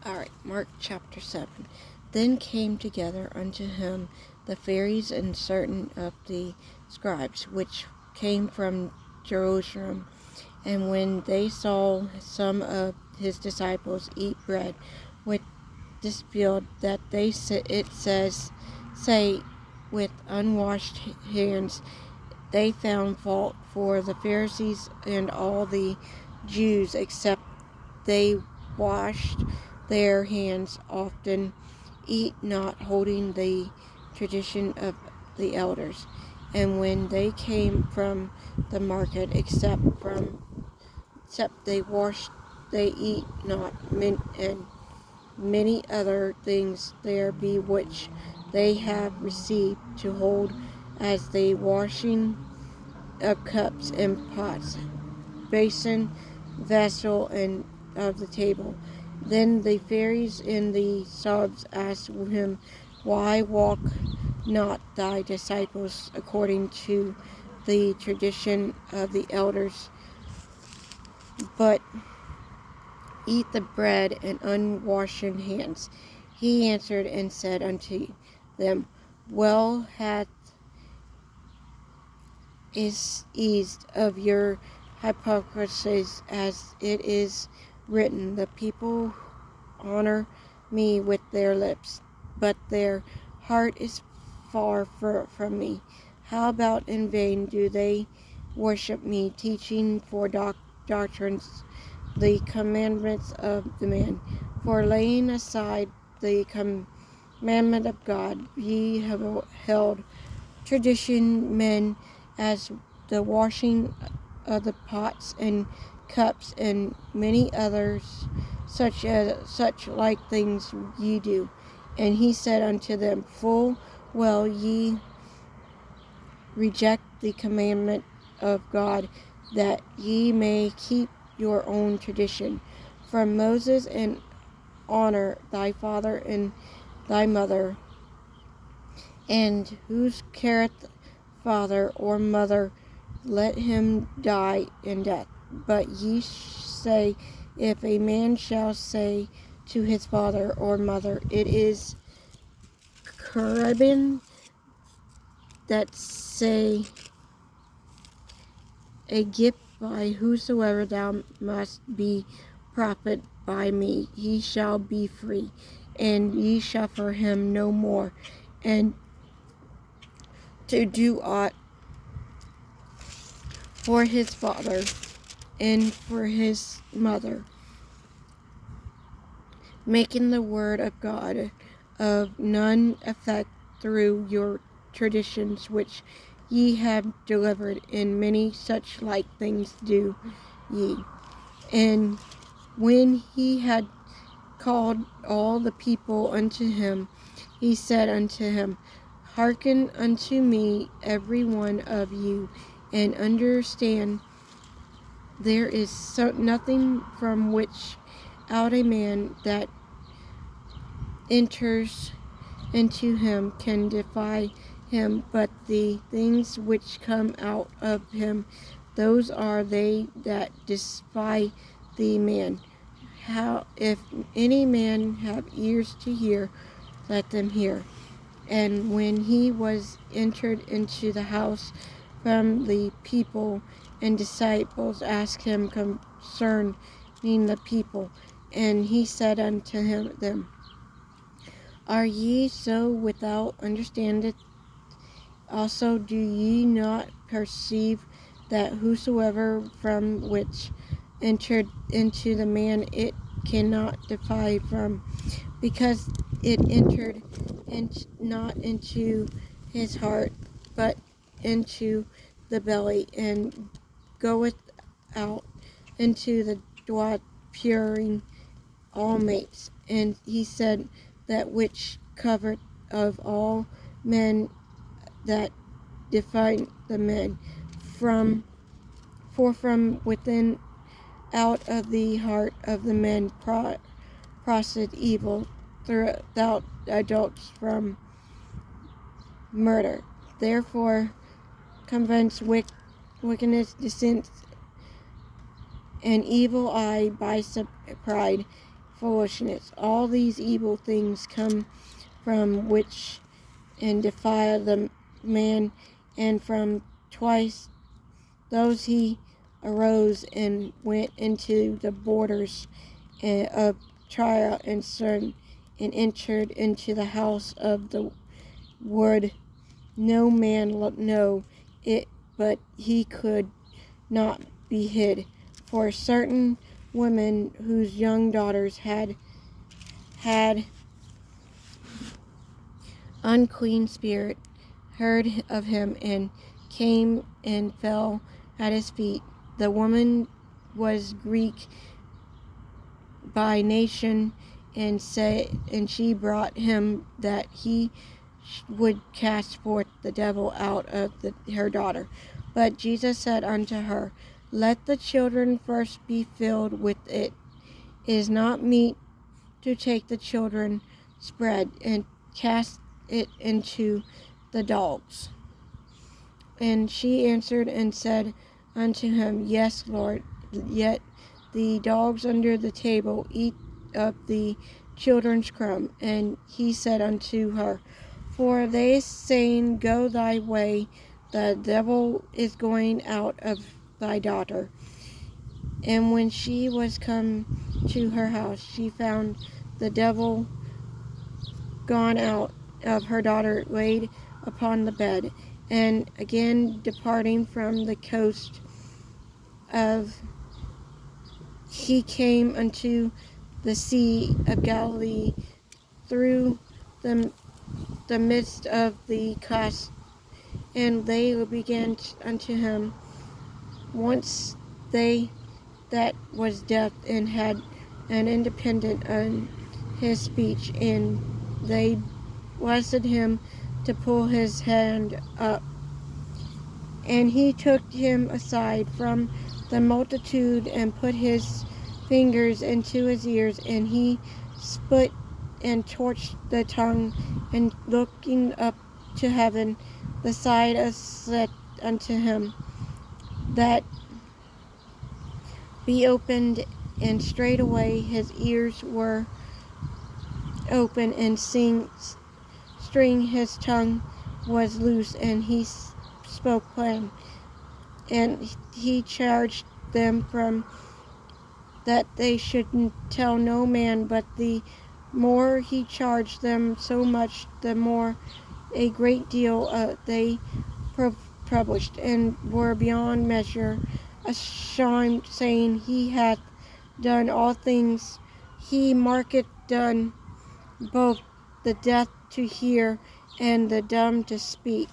All right, Mark chapter 7. Then came together unto him the Pharisees and certain of the scribes, which came from Jerusalem. And when they saw some of his disciples eat bread with disemboweled, that say with unwashed hands, they found fault for the Pharisees and all the Jews, except they washed their hands often, eat not, holding the tradition of the elders. And when they came from the market, except they wash, they eat not, and many other things there be which they have received to hold, as the washing of cups and pots, basin, vessel, and of the table. Then the Pharisees and the scribes asked him, Why walk not thy disciples according to the tradition of the elders, but eat the bread and unwashed hands? He answered and said unto them, Well hath is eased of your hypocrisies, as it is written, The people honor me with their lips, but their heart is far from me. How about in vain do they worship me, teaching for doctrines the commandments of the man? For laying aside the commandment of God, ye have held tradition men, as the washing of the pots and cups, and many others such like things ye do. And he said unto them, Full well ye reject the commandment of God, that ye may keep your own tradition. From Moses, and honor thy father and thy mother, and whose careth father or mother, let him die in death. But ye say, If a man shall say to his father or mother, It is Corban, that say, a gift by whosoever thou must be profit by me, he shall be free, and ye suffer him no more, and to do aught for his father and for his mother, making the word of God of none effect through your traditions which ye have delivered, and many such like things do ye. And when he had called all the people unto him, he said unto him, Hearken unto me, every one of you, and understand, there is nothing from which out a man that enters into him can defile him, but the things which come out of him, those are they that defile the man. How if any man have ears to hear, let them hear. And when he was entered into the house from the people, and disciples asked him concerning the people, and he said unto them, Are ye so without understanding? Also do ye not perceive that whosoever from which entered into the man, it cannot defile from, because it entered not into his heart, but into the belly, and goeth out into the draught, puring all mates. And he said, That which covered of all men, that defined the men, for from within, out of the heart of the men, proceed evil, throughout adults, from murder. Therefore convince wickedness, deceit, and evil eye by pride, foolishness. All these evil things come from which and defile the man, and from twice those he arose and went into the borders of Tyre and Sidon, and entered into the house of the would no man know it, but he could not be hid. For certain women whose young daughters had unclean spirit heard of him, and came and fell at his feet. The woman was Greek by nation, and she brought him that he would cast forth the devil out of her daughter. But Jesus said unto her, Let the children first be filled with it. It is not meet to take the children's bread and cast it into the dogs. And she answered and said unto him, Yes, Lord, yet the dogs under the table eat up the children's crumb. And he said unto her, For they saying, Go thy way, the devil is going out of thy daughter. And when she was come to her house, she found the devil gone out of her daughter, laid upon the bed. And again departing from the coast of, he came unto the sea of Galilee through the midst of the coast, and they began unto him. Once they that was deaf and had an independent on his speech, and they blessed him to pull his hand up. And he took him aside from the multitude, and put his fingers into his ears, and he spit and torched the tongue, and looking up to heaven, the side said unto him, that be opened, and straightway his ears were open, and string his tongue was loose, and he spoke plain. And he charged them from that they shouldn't tell no man, but the more he charged them, so much the more a great deal they published, and were beyond measure ashamed, saying, He hath done all things. He marketh done both the deaf to hear and the dumb to speak.